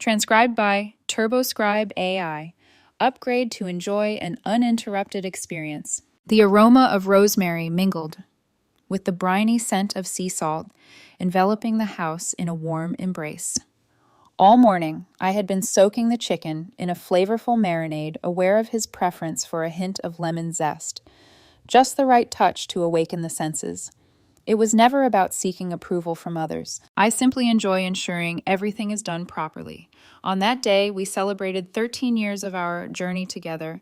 Transcribed by TurboScribe AI. Upgrade to enjoy an uninterrupted experience. The aroma of rosemary mingled with the briny scent of sea salt, enveloping the house in a warm embrace. All morning, I had been soaking the chicken in a flavorful marinade, aware of his preference for a hint of lemon zest, just the right touch to awaken the senses. It was never about seeking approval from others. I simply enjoy ensuring everything is done properly. On that day, we celebrated 13 years of our journey together,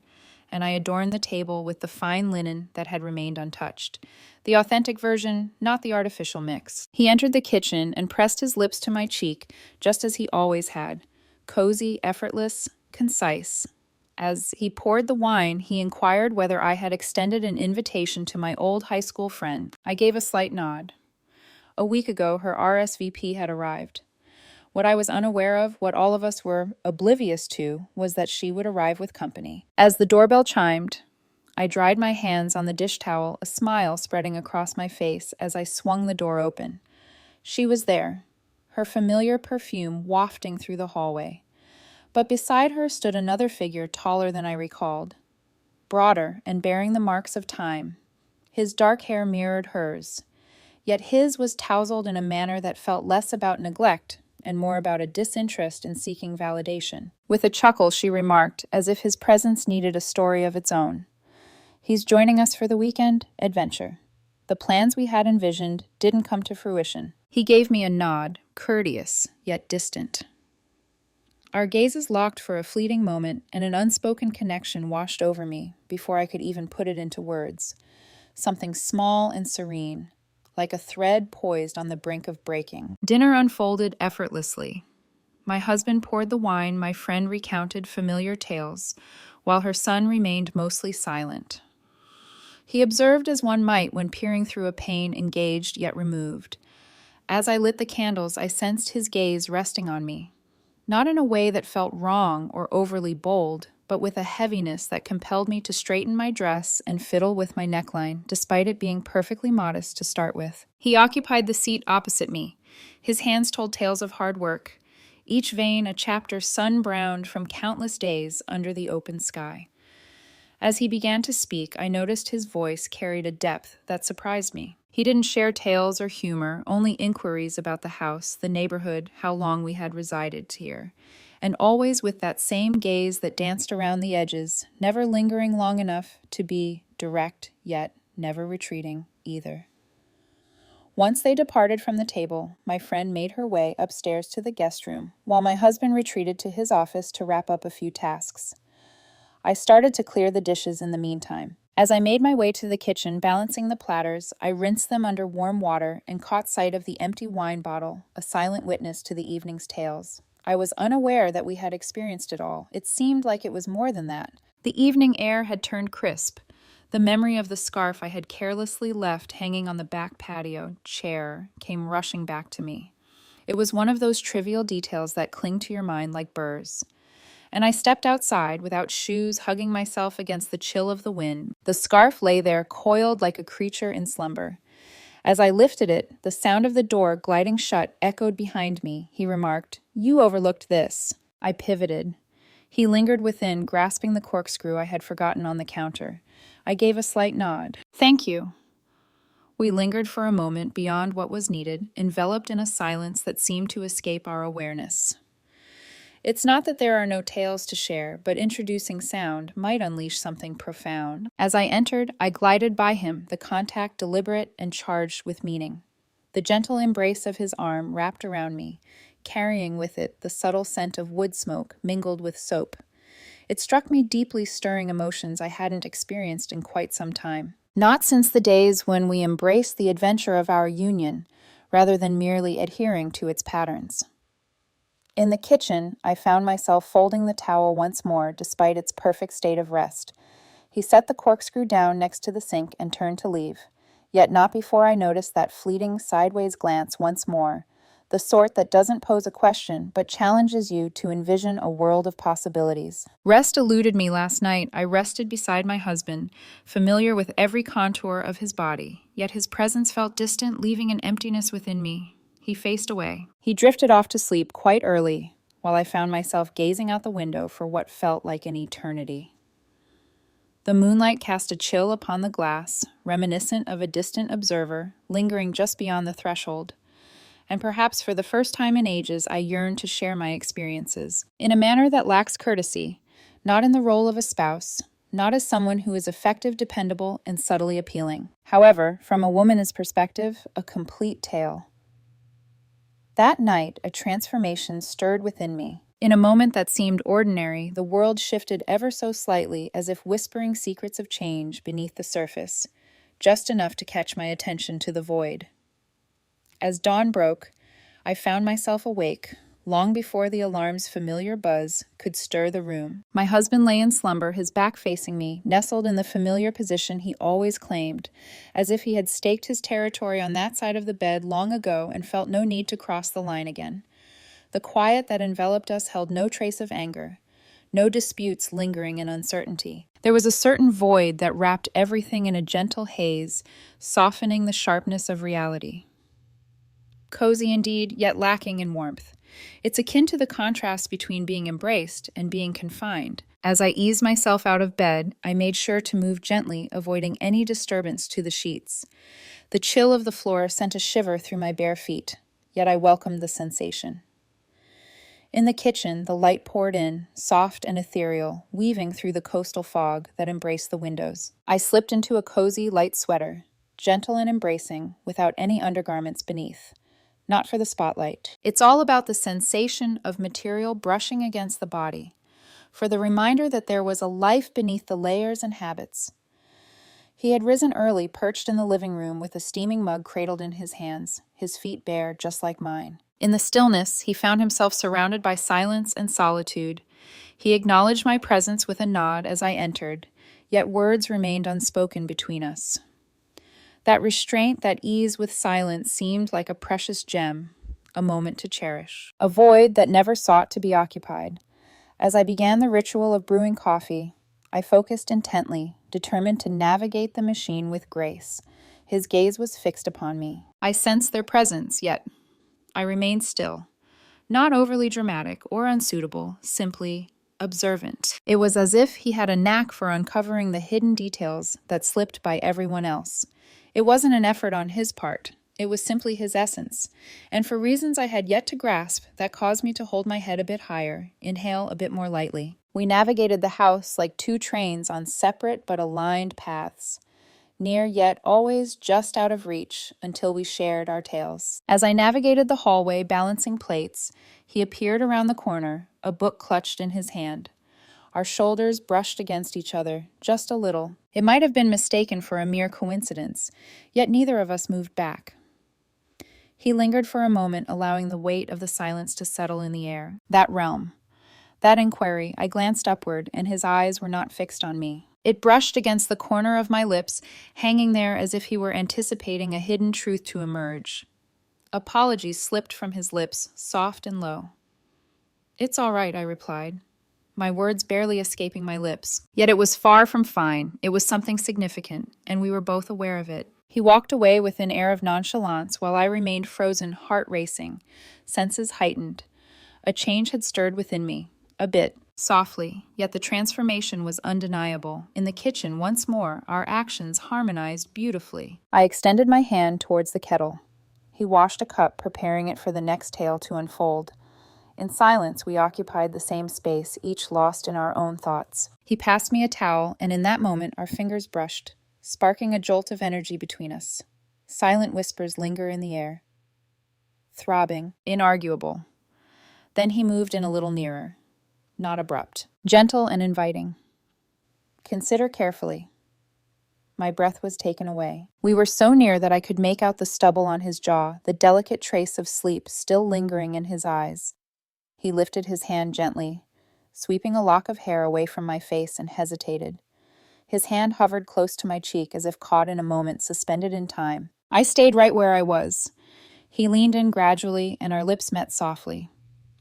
and I adorned the table with the fine linen that had remained untouched. The authentic version, not the artificial mix. He entered the kitchen and pressed his lips to my cheek, just as he always had. Cozy, effortless, concise. As he poured the wine, he inquired whether I had extended an invitation to my old high school friend. I gave a slight nod. A week ago, her RSVP had arrived. What I was unaware of, what all of us were oblivious to, was that she would arrive with company. As the doorbell chimed, I dried my hands on the dish towel, a smile spreading across my face as I swung the door open. She was there, her familiar perfume wafting through the hallway. But beside her stood another figure taller than I recalled, broader and bearing the marks of time. His dark hair mirrored hers, yet his was tousled in a manner that felt less about neglect and more about a disinterest in seeking validation. With a chuckle, she remarked, as if his presence needed a story of its own. He's joining us for the weekend adventure. The plans we had envisioned didn't come to fruition. He gave me a nod, courteous yet distant. Our gazes locked for a fleeting moment, and an unspoken connection washed over me before I could even put it into words. Something small and serene, like a thread poised on the brink of breaking. Dinner unfolded effortlessly. My husband poured the wine, my friend recounted familiar tales, while her son remained mostly silent. He observed as one might when peering through a pane, engaged yet removed. As I lit the candles, I sensed his gaze resting on me. Not in a way that felt wrong or overly bold, but with a heaviness that compelled me to straighten my dress and fiddle with my neckline, despite it being perfectly modest to start with. He occupied the seat opposite me. His hands told tales of hard work, each vein a chapter sun-browned from countless days under the open sky. As he began to speak, I noticed his voice carried a depth that surprised me. He didn't share tales or humor, only inquiries about the house, the neighborhood, how long we had resided here, and always with that same gaze that danced around the edges, never lingering long enough to be direct, yet never retreating either. Once they departed from the table, my friend made her way upstairs to the guest room, while my husband retreated to his office to wrap up a few tasks. I started to clear the dishes in the meantime. As I made my way to the kitchen, balancing the platters, I rinsed them under warm water and caught sight of the empty wine bottle, a silent witness to the evening's tales. I was unaware that we had experienced it all. It seemed like it was more than that. The evening air had turned crisp. The memory of the scarf I had carelessly left hanging on the back patio chair came rushing back to me. It was one of those trivial details that cling to your mind like burrs. And I stepped outside without shoes, hugging myself against the chill of the wind. The scarf lay there, coiled like a creature in slumber. As I lifted it, the sound of the door gliding shut echoed behind me. He remarked, "You overlooked this." I pivoted. He lingered within, grasping the corkscrew I had forgotten on the counter. I gave a slight nod. "Thank you." We lingered for a moment beyond what was needed, enveloped in a silence that seemed to escape our awareness. It's not that there are no tales to share, but introducing sound might unleash something profound. As I entered, I glided by him, the contact deliberate and charged with meaning. The gentle embrace of his arm wrapped around me, carrying with it the subtle scent of wood smoke mingled with soap. It struck me deeply stirring emotions I hadn't experienced in quite some time. Not since the days when we embraced the adventure of our union, rather than merely adhering to its patterns. In the kitchen, I found myself folding the towel once more, despite its perfect state of rest. He set the corkscrew down next to the sink and turned to leave, yet not before I noticed that fleeting sideways glance once more, the sort that doesn't pose a question, but challenges you to envision a world of possibilities. Rest eluded me last night. I rested beside my husband, familiar with every contour of his body, yet his presence felt distant, leaving an emptiness within me. He faced away. He drifted off to sleep quite early, while I found myself gazing out the window for what felt like an eternity. The moonlight cast a chill upon the glass, reminiscent of a distant observer lingering just beyond the threshold. And perhaps for the first time in ages, I yearned to share my experiences, in a manner that lacks courtesy, not in the role of a spouse, not as someone who is effective, dependable, and subtly appealing. However, from a woman's perspective, a complete tale. That night, a transformation stirred within me. In a moment that seemed ordinary, the world shifted ever so slightly, as if whispering secrets of change beneath the surface, just enough to catch my attention to the void. As dawn broke, I found myself awake, long before the alarm's familiar buzz could stir the room. My husband lay in slumber, his back facing me, nestled in the familiar position he always claimed, as if he had staked his territory on that side of the bed long ago and felt no need to cross the line again. The quiet that enveloped us held no trace of anger, no disputes lingering in uncertainty. There was a certain void that wrapped everything in a gentle haze, softening the sharpness of reality. Cozy indeed, yet lacking in warmth. It's akin to the contrast between being embraced and being confined. As I eased myself out of bed, I made sure to move gently, avoiding any disturbance to the sheets. The chill of the floor sent a shiver through my bare feet, yet I welcomed the sensation. In the kitchen, the light poured in, soft and ethereal, weaving through the coastal fog that embraced the windows. I slipped into a cozy, light sweater, gentle and embracing, without any undergarments beneath. Not for the spotlight. It's all about the sensation of material brushing against the body, for the reminder that there was a life beneath the layers and habits. He had risen early, perched in the living room with a steaming mug cradled in his hands, his feet bare, just like mine. In the stillness, he found himself surrounded by silence and solitude. He acknowledged my presence with a nod as I entered, yet words remained unspoken between us. That restraint, that ease with silence seemed like a precious gem, a moment to cherish. A void that never sought to be occupied. As I began the ritual of brewing coffee, I focused intently, determined to navigate the machine with grace. His gaze was fixed upon me. I sensed their presence, yet I remained still, not overly dramatic or unsuitable, simply observant. It was as if he had a knack for uncovering the hidden details that slipped by everyone else. It wasn't an effort on his part. It was simply his essence. And for reasons I had yet to grasp, that caused me to hold my head a bit higher, inhale a bit more lightly. We navigated the house like two trains on separate but aligned paths, near yet always just out of reach until we shared our tales. As I navigated the hallway, balancing plates, he appeared around the corner, a book clutched in his hand. Our shoulders brushed against each other, just a little. It might have been mistaken for a mere coincidence, yet neither of us moved back. He lingered for a moment, allowing the weight of the silence to settle in the air. That realm, that inquiry, I glanced upward, and his eyes were not fixed on me. It brushed against the corner of my lips, hanging there as if he were anticipating a hidden truth to emerge. Apologies slipped from his lips, soft and low. "It's all right," I replied, my words barely escaping my lips. Yet it was far from fine. It was something significant, and we were both aware of it. He walked away with an air of nonchalance while I remained frozen, heart racing, senses heightened. A change had stirred within me, a bit, softly, yet the transformation was undeniable. In the kitchen, once more, our actions harmonized beautifully. I extended my hand towards the kettle. He washed a cup, preparing it for the next tale to unfold. In silence, we occupied the same space, each lost in our own thoughts. He passed me a towel, and in that moment our fingers brushed, sparking a jolt of energy between us. Silent whispers linger in the air. Throbbing, inarguable. Then he moved in a little nearer. Not abrupt. Gentle and inviting. "Consider carefully." My breath was taken away. We were so near that I could make out the stubble on his jaw, the delicate trace of sleep still lingering in his eyes. He lifted his hand gently, sweeping a lock of hair away from my face, and hesitated. His hand hovered close to my cheek as if caught in a moment suspended in time. I stayed right where I was. He leaned in gradually, and our lips met softly.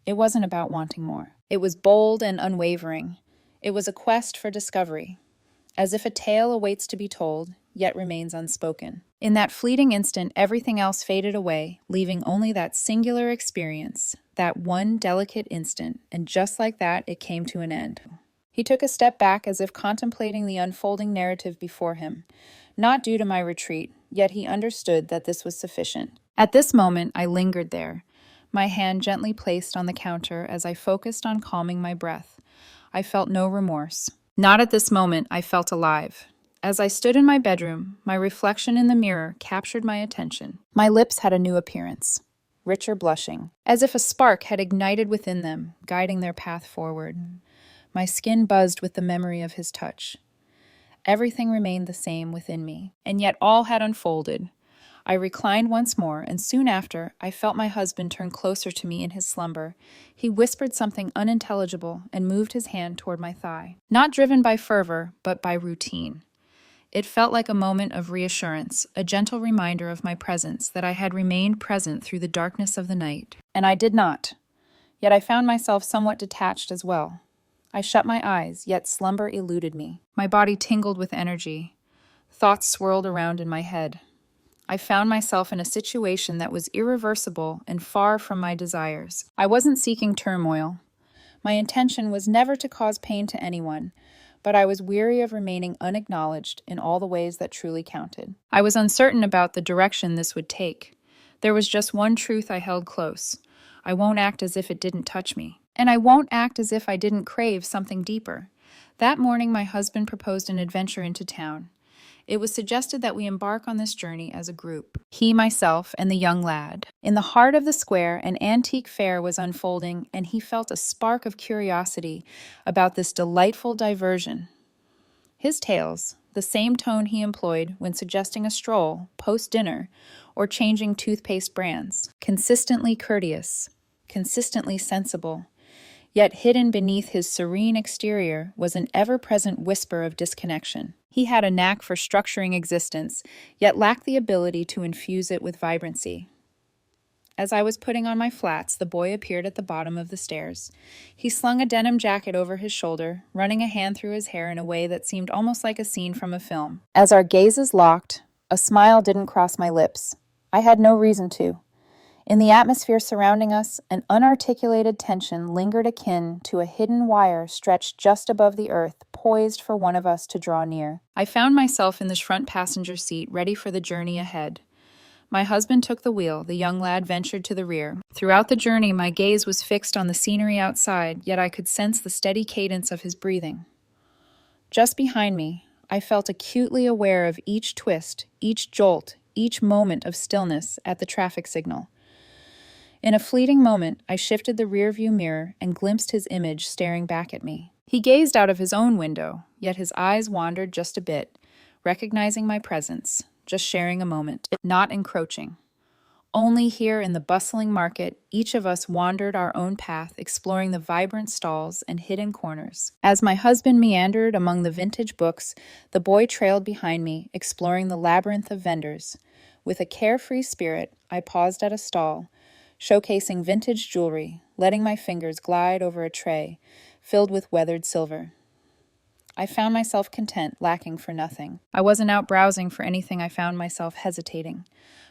It wasn't about wanting more. It was bold and unwavering. It was a quest for discovery, as if a tale awaits to be told, yet remains unspoken. In that fleeting instant, everything else faded away, leaving only that singular experience, That one delicate instant, and just like that, it came to an end. He took a step back as if contemplating the unfolding narrative before him, not due to my retreat, yet he understood that this was sufficient. At this moment, I lingered there, my hand gently placed on the counter as I focused on calming my breath. I felt no remorse. Not at this moment, I felt alive. As I stood in my bedroom, my reflection in the mirror captured my attention. My lips had a new appearance, richer blushing, as if a spark had ignited within them, guiding their path forward. My skin buzzed with the memory of his touch. Everything remained the same within me, and yet all had unfolded. I reclined once more, and soon after, I felt my husband turn closer to me in his slumber. He whispered something unintelligible and moved his hand toward my thigh, not driven by fervor, but by routine. It felt like a moment of reassurance, a gentle reminder of my presence, that I had remained present through the darkness of the night. And I did not. Yet I found myself somewhat detached as well. I shut my eyes, yet slumber eluded me. My body tingled with energy. Thoughts swirled around in my head. I found myself in a situation that was irreversible and far from my desires. I wasn't seeking turmoil. My intention was never to cause pain to anyone, but I was weary of remaining unacknowledged in all the ways that truly counted. I was uncertain about the direction this would take. There was just one truth I held close. I won't act as if it didn't touch me. And I won't act as if I didn't crave something deeper. That morning, my husband proposed an adventure into town. It was suggested that we embark on this journey as a group. He, myself, and the young lad. In the heart of the square, an antique fair was unfolding, and he felt a spark of curiosity about this delightful diversion. His tales, the same tone he employed when suggesting a stroll, post-dinner, or changing toothpaste brands, consistently courteous, consistently sensible. Yet hidden beneath his serene exterior was an ever-present whisper of disconnection. He had a knack for structuring existence, yet lacked the ability to infuse it with vibrancy. As I was putting on my flats, the boy appeared at the bottom of the stairs. He slung a denim jacket over his shoulder, running a hand through his hair in a way that seemed almost like a scene from a film. As our gazes locked, a smile didn't cross my lips. I had no reason to. In the atmosphere surrounding us, an unarticulated tension lingered akin to a hidden wire stretched just above the earth, poised for one of us to draw near. I found myself in the front passenger seat, ready for the journey ahead. My husband took the wheel, the young lad ventured to the rear. Throughout the journey, my gaze was fixed on the scenery outside, yet I could sense the steady cadence of his breathing. Just behind me, I felt acutely aware of each twist, each jolt, each moment of stillness at the traffic signal. In a fleeting moment, I shifted the rearview mirror and glimpsed his image staring back at me. He gazed out of his own window, yet his eyes wandered just a bit, recognizing my presence, just sharing a moment, not encroaching. Only here in the bustling market, each of us wandered our own path, exploring the vibrant stalls and hidden corners. As my husband meandered among the vintage books, the boy trailed behind me, exploring the labyrinth of vendors. With a carefree spirit, I paused at a stall, showcasing vintage jewelry, letting my fingers glide over a tray filled with weathered silver. I found myself content, lacking for nothing. I wasn't out browsing for anything. I found myself hesitating.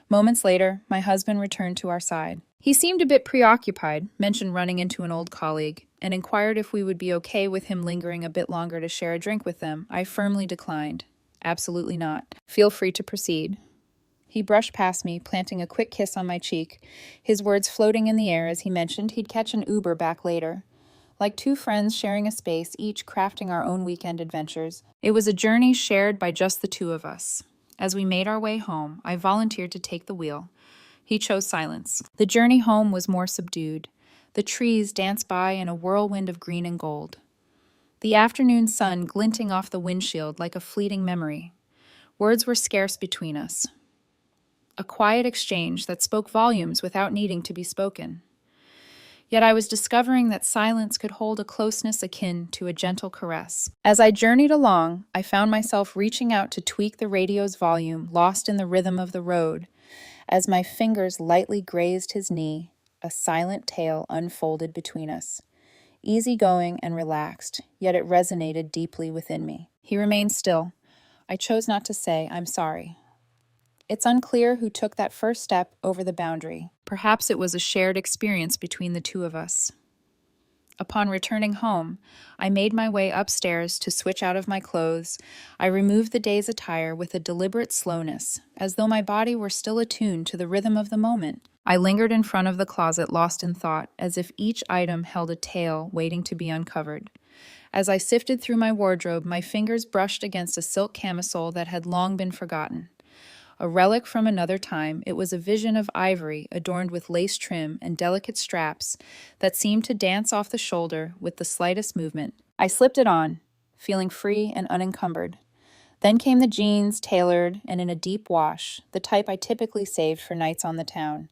Moments later, my husband returned to our side. He seemed a bit preoccupied, mentioned running into an old colleague, and inquired if we would be okay with him lingering a bit longer to share a drink with them. I firmly declined. Absolutely not. Feel free to proceed. He brushed past me, planting a quick kiss on my cheek, his words floating in the air as he mentioned he'd catch an Uber back later. Like two friends sharing a space, each crafting our own weekend adventures, it was a journey shared by just the two of us. As we made our way home, I volunteered to take the wheel. He chose silence. The journey home was more subdued. The trees danced by in a whirlwind of green and gold. The afternoon sun glinting off the windshield like a fleeting memory. Words were scarce between us. A quiet exchange that spoke volumes without needing to be spoken. Yet I was discovering that silence could hold a closeness akin to a gentle caress. As I journeyed along, I found myself reaching out to tweak the radio's volume, lost in the rhythm of the road. As my fingers lightly grazed his knee, a silent tale unfolded between us. Easygoing and relaxed, yet it resonated deeply within me. He remained still. I chose not to say, "I'm sorry." It's unclear who took that first step over the boundary. Perhaps it was a shared experience between the two of us. Upon returning home, I made my way upstairs to switch out of my clothes. I removed the day's attire with a deliberate slowness, as though my body were still attuned to the rhythm of the moment. I lingered in front of the closet, lost in thought, as if each item held a tale waiting to be uncovered. As I sifted through my wardrobe, my fingers brushed against a silk camisole that had long been forgotten. A relic from another time, it was a vision of ivory adorned with lace trim and delicate straps that seemed to dance off the shoulder with the slightest movement. I slipped it on, feeling free and unencumbered. Then came the jeans, tailored and in a deep wash, the type I typically saved for nights on the town.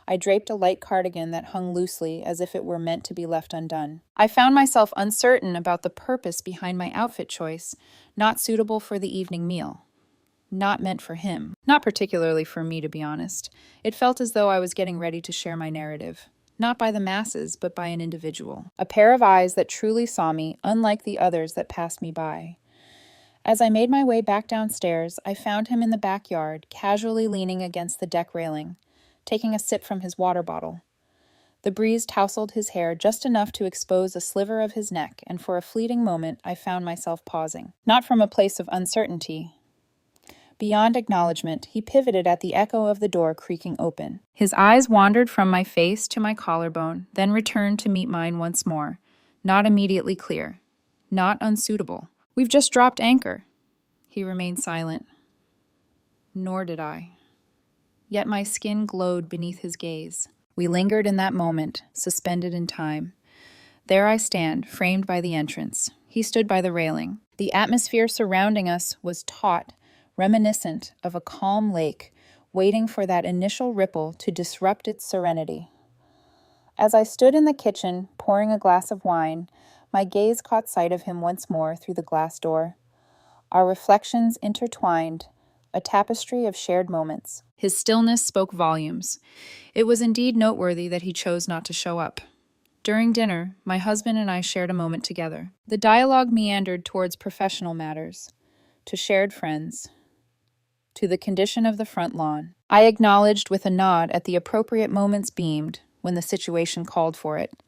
I draped a light cardigan that hung loosely as if it were meant to be left undone. I found myself uncertain about the purpose behind my outfit choice, not suitable for the evening meal. Not meant for him. Not particularly for me, to be honest. It felt as though I was getting ready to share my narrative. Not by the masses, but by an individual. A pair of eyes that truly saw me, unlike the others that passed me by. As I made my way back downstairs, I found him in the backyard, casually leaning against the deck railing, taking a sip from his water bottle. The breeze tousled his hair just enough to expose a sliver of his neck, and for a fleeting moment I found myself pausing. Not from a place of uncertainty. Beyond acknowledgement, he pivoted at the echo of the door creaking open. His eyes wandered from my face to my collarbone, then returned to meet mine once more. Not immediately clear. Not unsuitable. "We've just dropped anchor." He remained silent. Nor did I. Yet my skin glowed beneath his gaze. We lingered in that moment, suspended in time. There I stand, framed by the entrance. He stood by the railing. The atmosphere surrounding us was taut, reminiscent of a calm lake, waiting for that initial ripple to disrupt its serenity. As I stood in the kitchen, pouring a glass of wine, my gaze caught sight of him once more through the glass door. Our reflections intertwined, a tapestry of shared moments. His stillness spoke volumes. It was indeed noteworthy that he chose not to show up. During dinner, my husband and I shared a moment together. The dialogue meandered towards professional matters, to shared friends, to the condition of the front lawn. I acknowledged with a nod at the appropriate moments beamed when the situation called for it.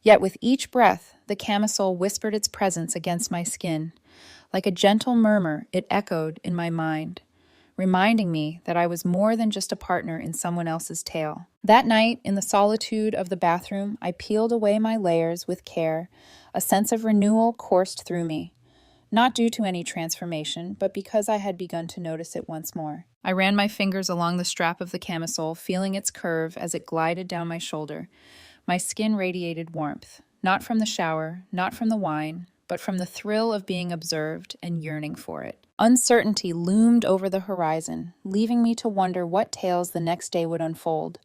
Yet with each breath, the camisole whispered its presence against my skin. Like a gentle murmur, it echoed in my mind, reminding me that I was more than just a partner in someone else's tale. That night, in the solitude of the bathroom, I peeled away my layers with care. A sense of renewal coursed through me. Not due to any transformation, but because I had begun to notice it once more. I ran my fingers along the strap of the camisole, feeling its curve as it glided down my shoulder. My skin radiated warmth, not from the shower, not from the wine, but from the thrill of being observed and yearning for it. Uncertainty loomed over the horizon, leaving me to wonder what tales the next day would unfold.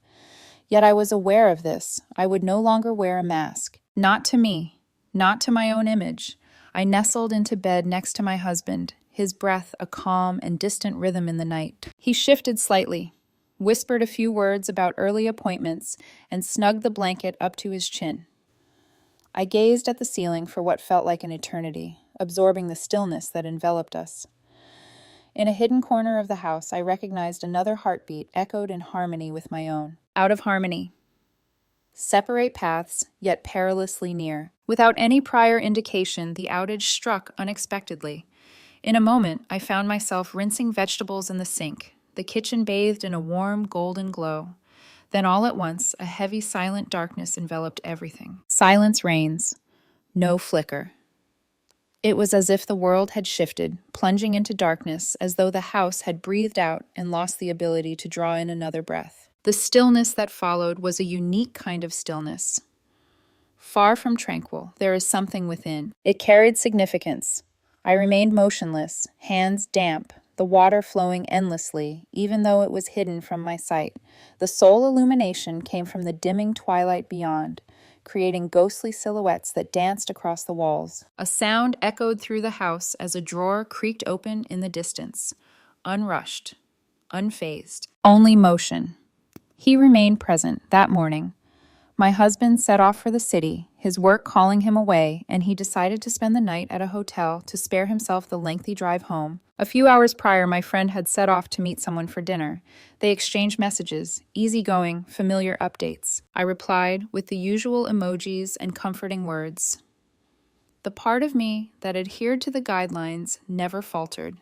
Yet I was aware of this. I would no longer wear a mask. Not to me, not to my own image. I nestled into bed next to my husband, his breath a calm and distant rhythm in the night. He shifted slightly, whispered a few words about early appointments, and snugged the blanket up to his chin. I gazed at the ceiling for what felt like an eternity, absorbing the stillness that enveloped us. In a hidden corner of the house, I recognized another heartbeat echoed in harmony with my own. Out of harmony. Separate paths, yet perilously near. Without any prior indication, the outage struck unexpectedly. In a moment, I found myself rinsing vegetables in the sink, the kitchen bathed in a warm, golden glow. Then all at once, a heavy, silent darkness enveloped everything. Silence reigns. No flicker. It was as if the world had shifted, plunging into darkness, as though the house had breathed out and lost the ability to draw in another breath. The stillness that followed was a unique kind of stillness. Far from tranquil, there is something within. It carried significance. I remained motionless, hands damp, the water flowing endlessly, even though it was hidden from my sight. The sole illumination came from the dimming twilight beyond, creating ghostly silhouettes that danced across the walls. A sound echoed through the house as a drawer creaked open in the distance, unrushed, unfazed. Only motion. He remained present that morning. My husband set off for the city, his work calling him away, and he decided to spend the night at a hotel to spare himself the lengthy drive home. A few hours prior, my friend had set off to meet someone for dinner. They exchanged messages, easygoing, familiar updates. I replied with the usual emojis and comforting words. The part of me that adhered to the guidelines never faltered.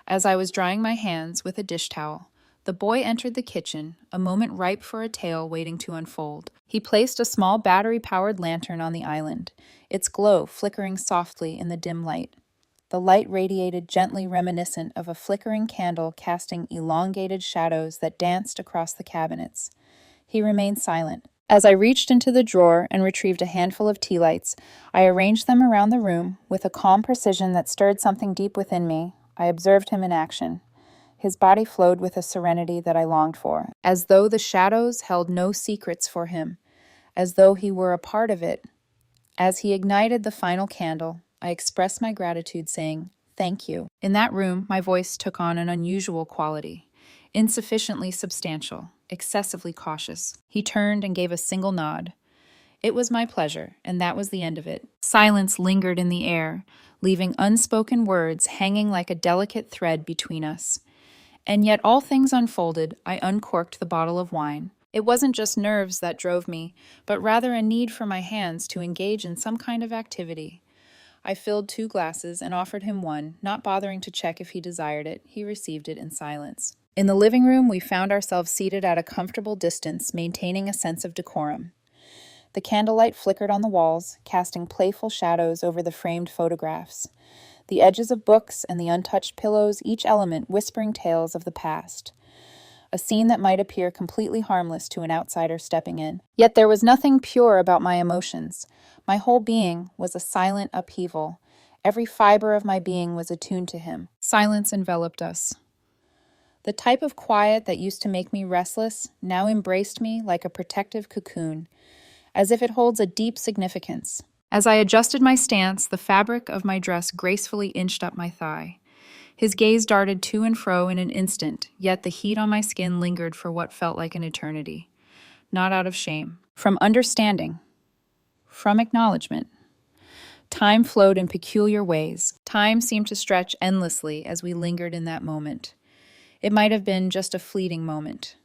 As I was drying my hands with a dish towel, the boy entered the kitchen, a moment ripe for a tale waiting to unfold. He placed a small battery-powered lantern on the island, its glow flickering softly in the dim light. The light radiated gently reminiscent of a flickering candle casting elongated shadows that danced across the cabinets. He remained silent. As I reached into the drawer and retrieved a handful of tea lights, I arranged them around the room with a calm precision that stirred something deep within me. I observed him in action. His body flowed with a serenity that I longed for, as though the shadows held no secrets for him, as though he were a part of it. As he ignited the final candle, I expressed my gratitude, saying, "Thank you." In that room, my voice took on an unusual quality, insufficiently substantial, excessively cautious. He turned and gave a single nod. It was my pleasure, and that was the end of it. Silence lingered in the air, leaving unspoken words hanging like a delicate thread between us. And yet all things unfolded, I uncorked the bottle of wine. It wasn't just nerves that drove me, but rather a need for my hands to engage in some kind of activity. I filled 2 glasses and offered him one, not bothering to check if he desired it. He received it in silence. In the living room, we found ourselves seated at a comfortable distance, maintaining a sense of decorum. The candlelight flickered on the walls, casting playful shadows over the framed photographs. The edges of books and the untouched pillows, each element whispering tales of the past. A scene that might appear completely harmless to an outsider stepping in. Yet there was nothing pure about my emotions. My whole being was a silent upheaval. Every fiber of my being was attuned to him. Silence enveloped us. The type of quiet that used to make me restless now embraced me like a protective cocoon, as if it holds a deep significance. As I adjusted my stance, the fabric of my dress gracefully inched up my thigh. His gaze darted to and fro in an instant, yet the heat on my skin lingered for what felt like an eternity. Not out of shame. From understanding. From acknowledgement. Time flowed in peculiar ways. Time seemed to stretch endlessly as we lingered in that moment. It might have been just a fleeting moment.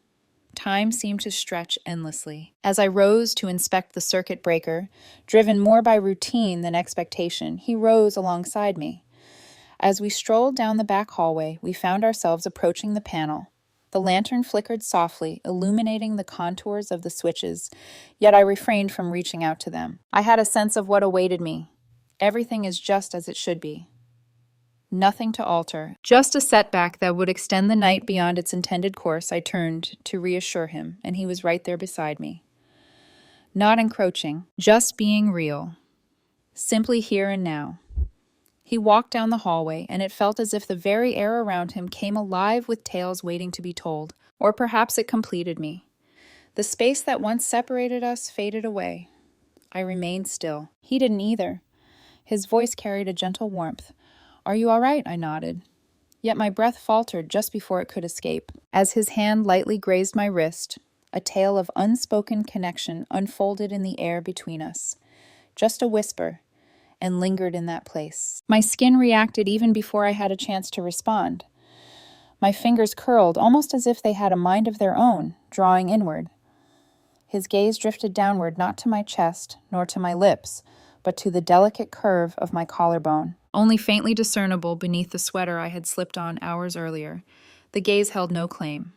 Time seemed to stretch endlessly. As I rose to inspect the circuit breaker, driven more by routine than expectation, he rose alongside me. As we strolled down the back hallway, we found ourselves approaching the panel. The lantern flickered softly, illuminating the contours of the switches, yet I refrained from reaching out to them. I had a sense of what awaited me. Everything is just as it should be. Nothing to alter, just a setback that would extend the night beyond its intended course. I turned to reassure him, and he was right there beside me. Not encroaching, just being real. Simply here and now. He walked down the hallway, and it felt as if the very air around him came alive with tales waiting to be told, or perhaps it completed me. The space that once separated us faded away. I remained still. He didn't either. His voice carried a gentle warmth. "Are you all right?" I nodded. Yet my breath faltered just before it could escape. As his hand lightly grazed my wrist, a tale of unspoken connection unfolded in the air between us. Just a whisper, and lingered in that place. My skin reacted even before I had a chance to respond. My fingers curled, almost as if they had a mind of their own, drawing inward. His gaze drifted downward, not to my chest, nor to my lips, but to the delicate curve of my collarbone, only faintly discernible beneath the sweater I had slipped on hours earlier. The gaze held no claim.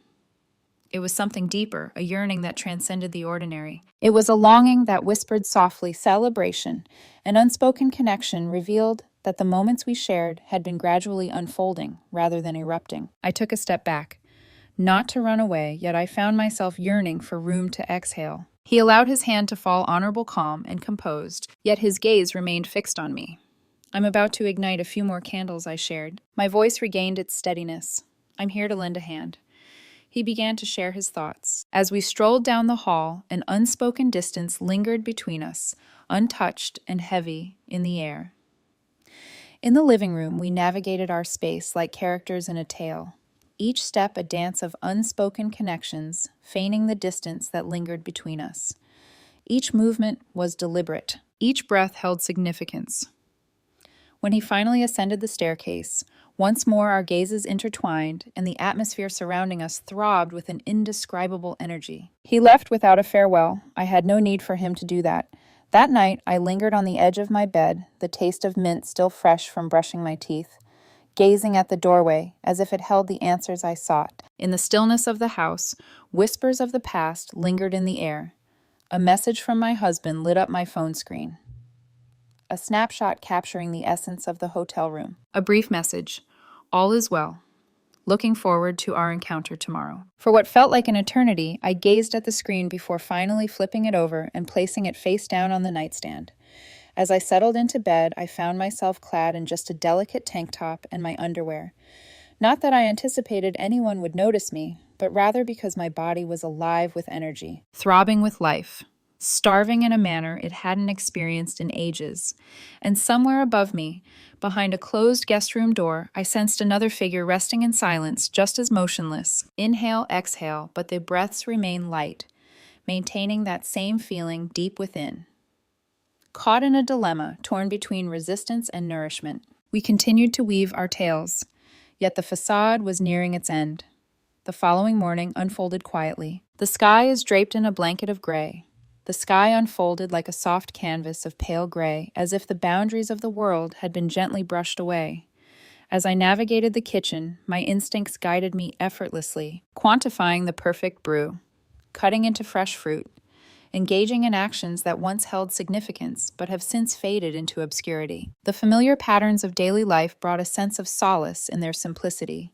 It was something deeper, a yearning that transcended the ordinary. It was a longing that whispered softly, celebration. An unspoken connection revealed that the moments we shared had been gradually unfolding rather than erupting. I took a step back. Not to run away, yet I found myself yearning for room to exhale. He allowed his hand to fall honorable, calm, and composed, yet his gaze remained fixed on me. "I'm about to ignite a few more candles," I shared. My voice regained its steadiness. "I'm here to lend a hand." He began to share his thoughts. As we strolled down the hall, an unspoken distance lingered between us, untouched and heavy in the air. In the living room, we navigated our space like characters in a tale, each step a dance of unspoken connections, feigning the distance that lingered between us. Each movement was deliberate. Each breath held significance. When he finally ascended the staircase, once more our gazes intertwined, and the atmosphere surrounding us throbbed with an indescribable energy. He left without a farewell. I had no need for him to do that. That night, I lingered on the edge of my bed, the taste of mint still fresh from brushing my teeth, gazing at the doorway as if it held the answers I sought. In the stillness of the house, whispers of the past lingered in the air. A message from my husband lit up my phone screen. A snapshot capturing the essence of the hotel room. A brief message. All is well. Looking forward to our encounter tomorrow. For what felt like an eternity, I gazed at the screen before finally flipping it over and placing it face down on the nightstand. As I settled into bed, I found myself clad in just a delicate tank top and my underwear. Not that I anticipated anyone would notice me, but rather because my body was alive with energy, throbbing with life, starving in a manner it hadn't experienced in ages. And somewhere above me, behind a closed guest room door, I sensed another figure resting in silence, just as motionless. Inhale, exhale, but the breaths remain light, maintaining that same feeling deep within. Caught in a dilemma, torn between resistance and nourishment, we continued to weave our tales, yet the facade was nearing its end. The following morning unfolded quietly. The sky is draped in a blanket of gray. The sky unfolded like a soft canvas of pale gray, as if the boundaries of the world had been gently brushed away. As I navigated the kitchen, my instincts guided me effortlessly, quantifying the perfect brew, cutting into fresh fruit, engaging in actions that once held significance but have since faded into obscurity. The familiar patterns of daily life brought a sense of solace in their simplicity.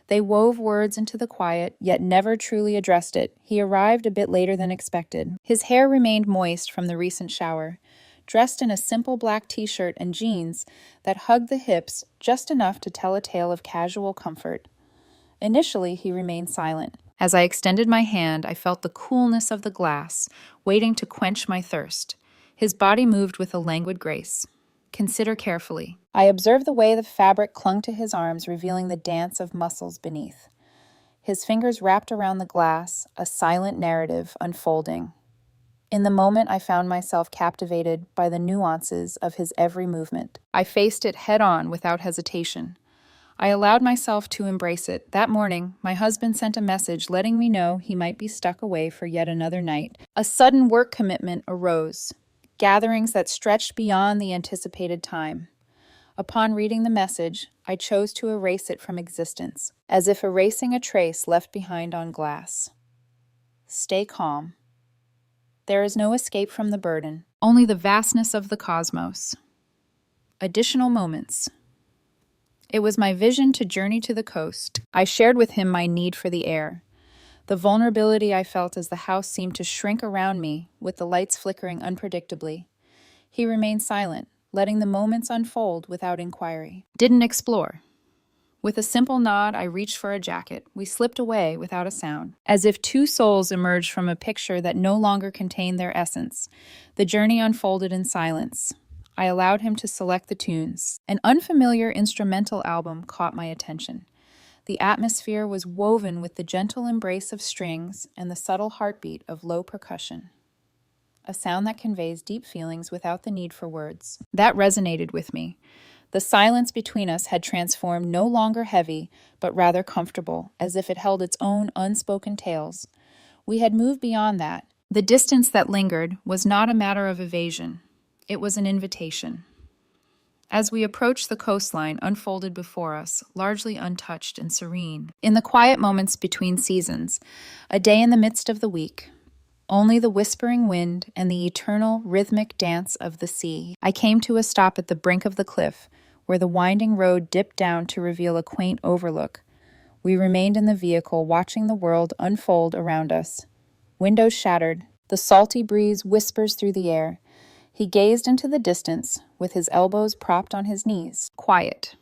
They wove words into the quiet, yet never truly addressed it. He arrived a bit later than expected. His hair remained moist from the recent shower, dressed in a simple black t-shirt and jeans that hugged the hips just enough to tell a tale of casual comfort. Initially, he remained silent. As I extended my hand, I felt the coolness of the glass, waiting to quench my thirst. His body moved with a languid grace. Consider carefully. I observed the way the fabric clung to his arms, revealing the dance of muscles beneath. His fingers wrapped around the glass, a silent narrative unfolding. In the moment, I found myself captivated by the nuances of his every movement. I faced it head-on without hesitation. I allowed myself to embrace it. That morning, my husband sent a message letting me know he might be stuck away for yet another night. A sudden work commitment arose, gatherings that stretched beyond the anticipated time. Upon reading the message, I chose to erase it from existence, as if erasing a trace left behind on glass. Stay calm. There is no escape from the burden, only the vastness of the cosmos. Additional moments. It was my vision to journey to the coast. I shared with him my need for the air, the vulnerability I felt as the house seemed to shrink around me, with the lights flickering unpredictably. He remained silent, letting the moments unfold without inquiry. Didn't explore. With a simple nod, I reached for a jacket. We slipped away without a sound, as if two souls emerged from a picture that no longer contained their essence. The journey unfolded in silence. I allowed him to select the tunes. An unfamiliar instrumental album caught my attention. The atmosphere was woven with the gentle embrace of strings and the subtle heartbeat of low percussion. A sound that conveys deep feelings without the need for words. That resonated with me. The silence between us had transformed no longer heavy, but rather comfortable, as if it held its own unspoken tales. We had moved beyond that. The distance that lingered was not a matter of evasion. It was an invitation. As we approached, the coastline unfolded before us, largely untouched and serene. In the quiet moments between seasons, a day in the midst of the week, only the whispering wind and the eternal rhythmic dance of the sea. I came to a stop at the brink of the cliff, where the winding road dipped down to reveal a quaint overlook. We remained in the vehicle, watching the world unfold around us. Windows shattered, the salty breeze whispers through the air. He gazed into the distance, with his elbows propped on his knees. Quiet.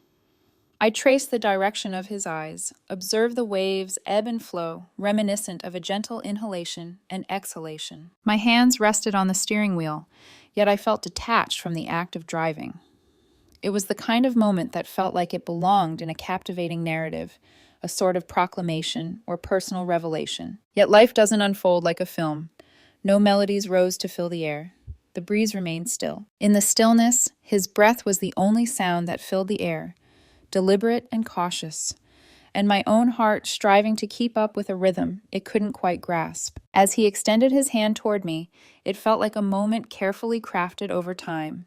I traced the direction of his eyes, observed the waves ebb and flow, reminiscent of a gentle inhalation and exhalation. My hands rested on the steering wheel, yet I felt detached from the act of driving. It was the kind of moment that felt like it belonged in a captivating narrative, a sort of proclamation or personal revelation. Yet life doesn't unfold like a film. No melodies rose to fill the air. The breeze remained still. In the stillness, his breath was the only sound that filled the air, deliberate and cautious, and my own heart striving to keep up with a rhythm it couldn't quite grasp. As he extended his hand toward me, it felt like a moment carefully crafted over time.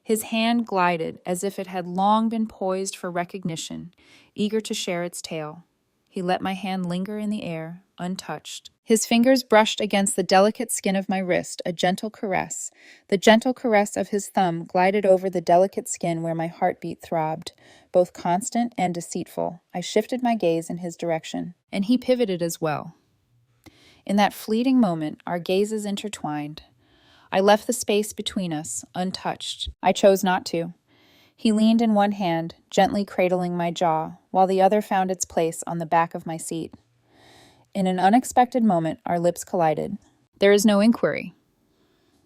His hand glided as if it had long been poised for recognition, eager to share its tale. He let my hand linger in the air, untouched. His fingers brushed against the delicate skin of my wrist, a gentle caress. The gentle caress of his thumb glided over the delicate skin where my heartbeat throbbed, both constant and deceitful. I shifted my gaze in his direction, and he pivoted as well. In that fleeting moment, our gazes intertwined. I left the space between us, untouched. I chose not to. He leaned in one hand, gently cradling my jaw, while the other found its place on the back of my seat. In an unexpected moment, our lips collided. There is no inquiry.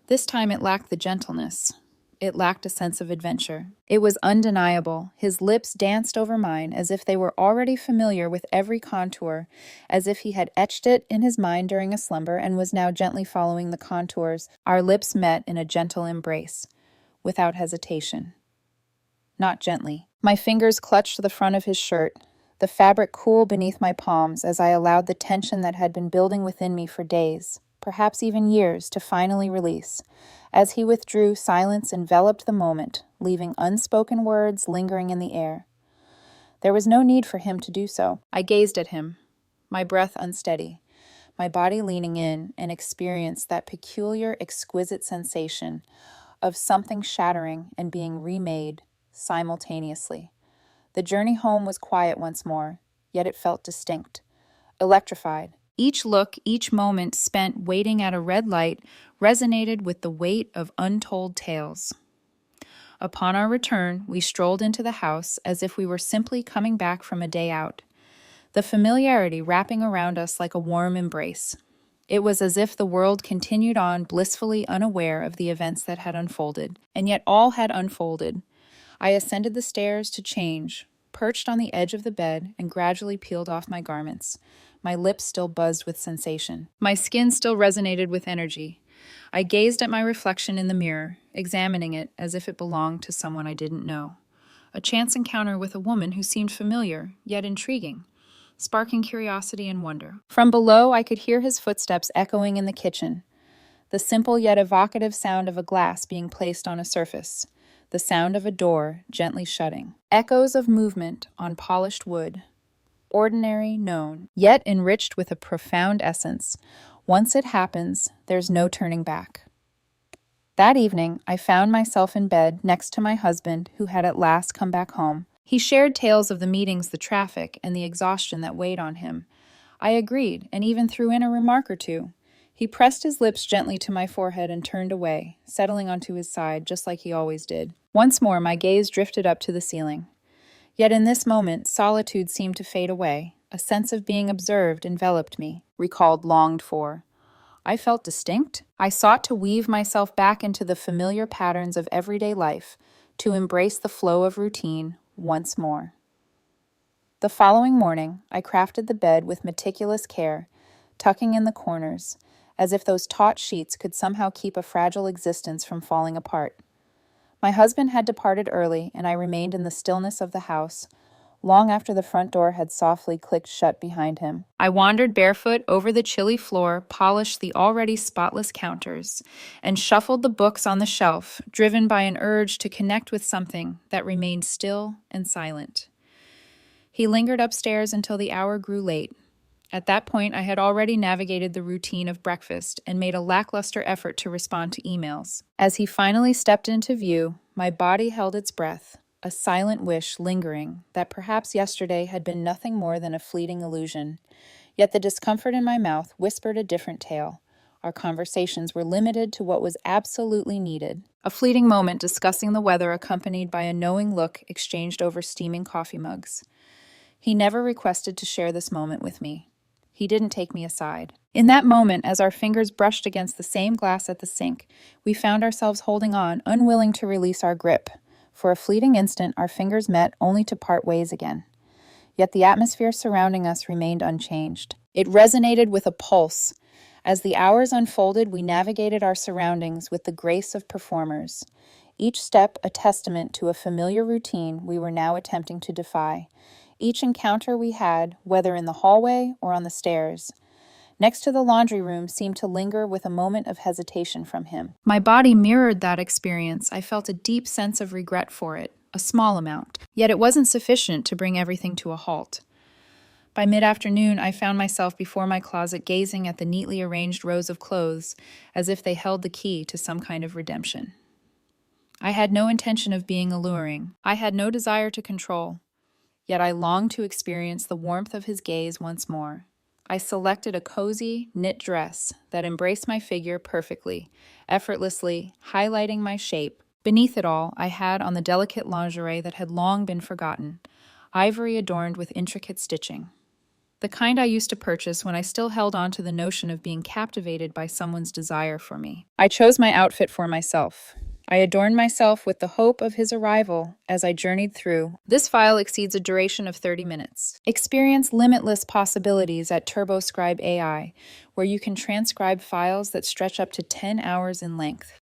This time it lacked the gentleness. It lacked a sense of adventure. It was undeniable. His lips danced over mine as if they were already familiar with every contour, as if he had etched it in his mind during a slumber and was now gently following the contours. Our lips met in a gentle embrace, without hesitation. Not gently. My fingers clutched the front of his shirt, the fabric cool beneath my palms as I allowed the tension that had been building within me for days, perhaps even years, to finally release. As he withdrew, silence enveloped the moment, leaving unspoken words lingering in the air. There was no need for him to do so. I gazed at him, my breath unsteady, my body leaning in, and experienced that peculiar, exquisite sensation of something shattering and being remade simultaneously. The journey home was quiet once more, yet it felt distinct, electrified. Each look, each moment spent waiting at a red light resonated with the weight of untold tales. Upon our return, we strolled into the house as if we were simply coming back from a day out, the familiarity wrapping around us like a warm embrace. It was as if the world continued on blissfully unaware of the events that had unfolded, and yet all had unfolded. I ascended the stairs to change, perched on the edge of the bed, and gradually peeled off my garments. My lips still buzzed with sensation. My skin still resonated with energy. I gazed at my reflection in the mirror, examining it as if it belonged to someone I didn't know. A chance encounter with a woman who seemed familiar, yet intriguing, sparking curiosity and wonder. From below, I could hear his footsteps echoing in the kitchen, the simple yet evocative sound of a glass being placed on a surface, the sound of a door gently shutting. Echoes of movement on polished wood. Ordinary, known, yet enriched with a profound essence. Once it happens, there's no turning back. That evening, I found myself in bed next to my husband, who had at last come back home. He shared tales of the meetings, the traffic, and the exhaustion that weighed on him. I agreed, and even threw in a remark or two. He pressed his lips gently to my forehead and turned away, settling onto his side just like he always did. Once more, my gaze drifted up to the ceiling. Yet in this moment, solitude seemed to fade away. A sense of being observed enveloped me, recalled, longed for. I felt distinct. I sought to weave myself back into the familiar patterns of everyday life, to embrace the flow of routine once more. The following morning, I crafted the bed with meticulous care, tucking in the corners, as if those taut sheets could somehow keep a fragile existence from falling apart. My husband had departed early, and I remained in the stillness of the house, long after the front door had softly clicked shut behind him. I wandered barefoot over the chilly floor, polished the already spotless counters, and shuffled the books on the shelf, driven by an urge to connect with something that remained still and silent. He lingered upstairs until the hour grew late. At that point, I had already navigated the routine of breakfast and made a lackluster effort to respond to emails. As he finally stepped into view, my body held its breath, a silent wish lingering that perhaps yesterday had been nothing more than a fleeting illusion. Yet the discomfort in my mouth whispered a different tale. Our conversations were limited to what was absolutely needed. A fleeting moment discussing the weather accompanied by a knowing look exchanged over steaming coffee mugs. He never requested to share this moment with me. He didn't take me aside. In that moment, as our fingers brushed against the same glass at the sink, we found ourselves holding on, unwilling to release our grip. For a fleeting instant, our fingers met only to part ways again. Yet the atmosphere surrounding us remained unchanged. It resonated with a pulse, As the hours unfolded, we navigated our surroundings with the grace of performers, each step a testament to a familiar routine we were now attempting to defy. Each encounter we had, whether in the hallway or on the stairs, next to the laundry room, seemed to linger with a moment of hesitation from him. My body mirrored that experience. I felt a deep sense of regret for it, a small amount. Yet it wasn't sufficient to bring everything to a halt. By mid-afternoon, I found myself before my closet gazing at the neatly arranged rows of clothes as if they held the key to some kind of redemption. I had no intention of being alluring. I had no desire to control. Yet I longed to experience the warmth of his gaze once more. I selected a cozy, knit dress that embraced my figure perfectly, effortlessly, highlighting my shape. Beneath it all, I had on the delicate lingerie that had long been forgotten, ivory adorned with intricate stitching. The kind I used to purchase when I still held on to the notion of being captivated by someone's desire for me. I chose my outfit for myself. I adorned myself with the hope of his arrival as I journeyed through. This file exceeds a duration of 30 minutes. Experience limitless possibilities at TurboScribe AI, where you can transcribe files that stretch up to 10 hours in length.